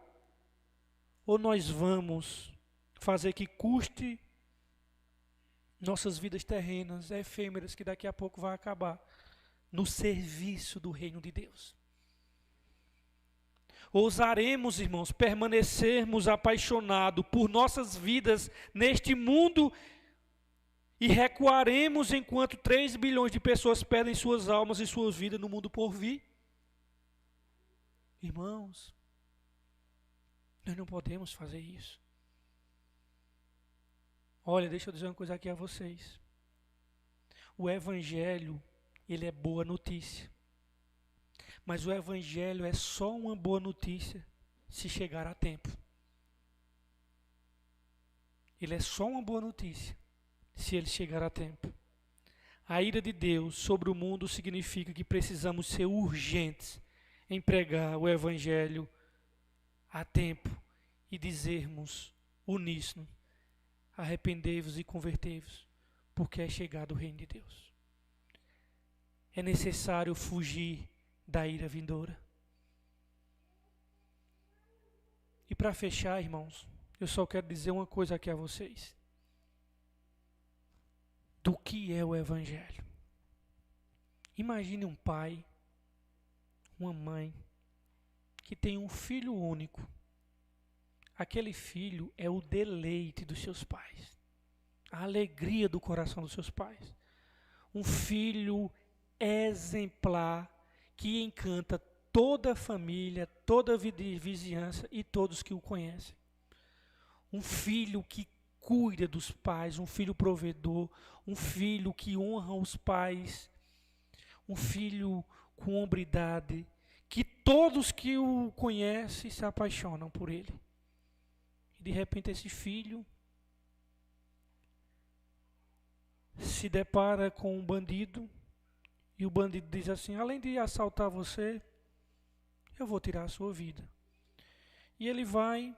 Ou nós vamos fazer que custe nossas vidas terrenas, efêmeras, que daqui a pouco vai acabar, no serviço do reino de Deus? Ousaremos, irmãos, permanecermos apaixonados por nossas vidas neste mundo e recuaremos enquanto 3 bilhões de pessoas perdem suas almas e suas vidas no mundo por vir? Irmãos, nós não podemos fazer isso. Olha, deixa eu dizer uma coisa aqui a vocês. O Evangelho, ele é boa notícia. Mas o Evangelho é só uma boa notícia se chegar a tempo. Ele é só uma boa notícia se ele chegar a tempo. A ira de Deus sobre o mundo significa que precisamos ser urgentes em pregar o Evangelho a tempo e dizermos uníssono: arrependei-vos e convertei-vos, porque é chegado o reino de Deus. É necessário fugir da ira vindoura. E para fechar, irmãos, eu só quero dizer uma coisa aqui a vocês. Do que é o Evangelho? Imagine um pai, uma mãe, que tem um filho único, aquele filho é o deleite dos seus pais, a alegria do coração dos seus pais. Um filho exemplar que encanta toda a família, toda a vizinhança e todos que o conhecem. Um filho que cuida dos pais, um filho provedor, um filho que honra os pais, um filho com hombridade, que todos que o conhecem se apaixonam por ele. E de repente esse filho se depara com um bandido, e o bandido diz assim: além de assaltar você, eu vou tirar a sua vida. E ele vai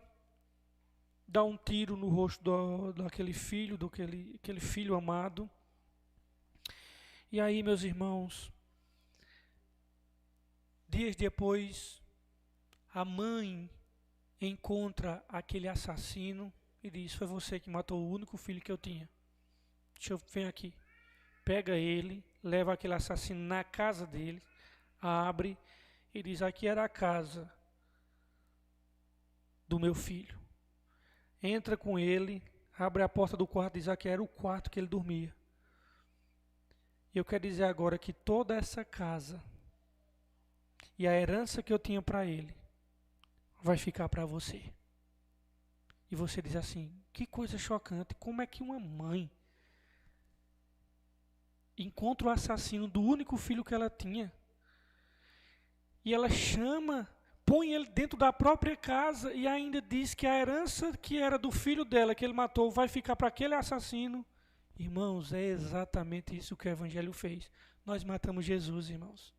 dar um tiro no rosto daquele filho, aquele filho amado. E aí, meus irmãos, dias depois, a mãe encontra aquele assassino e diz: foi você que matou o único filho que eu tinha. Vem aqui. Pega ele, leva aquele assassino na casa dele, abre e diz: aqui era a casa do meu filho. Entra com ele, abre a porta do quarto e diz: aqui era o quarto que ele dormia. E eu quero dizer agora que toda essa casa e a herança que eu tinha para ele vai ficar para você. E você diz assim: que coisa chocante, como é que uma mãe encontra o assassino do único filho que ela tinha e ela chama, põe ele dentro da própria casa e ainda diz que a herança que era do filho dela, que ele matou, vai ficar para aquele assassino. Irmãos, é exatamente isso que o Evangelho fez. Nós matamos Jesus, irmãos.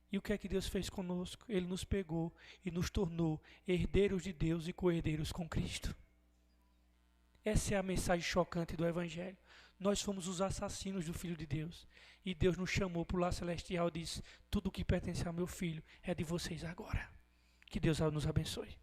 E o que é que Deus fez conosco? Ele nos pegou e nos tornou herdeiros de Deus e co-herdeiros com Cristo. Essa é a mensagem chocante do Evangelho. Nós fomos os assassinos do Filho de Deus. E Deus nos chamou para o lar celestial e disse: tudo o que pertence ao meu filho é de vocês agora. Que Deus nos abençoe.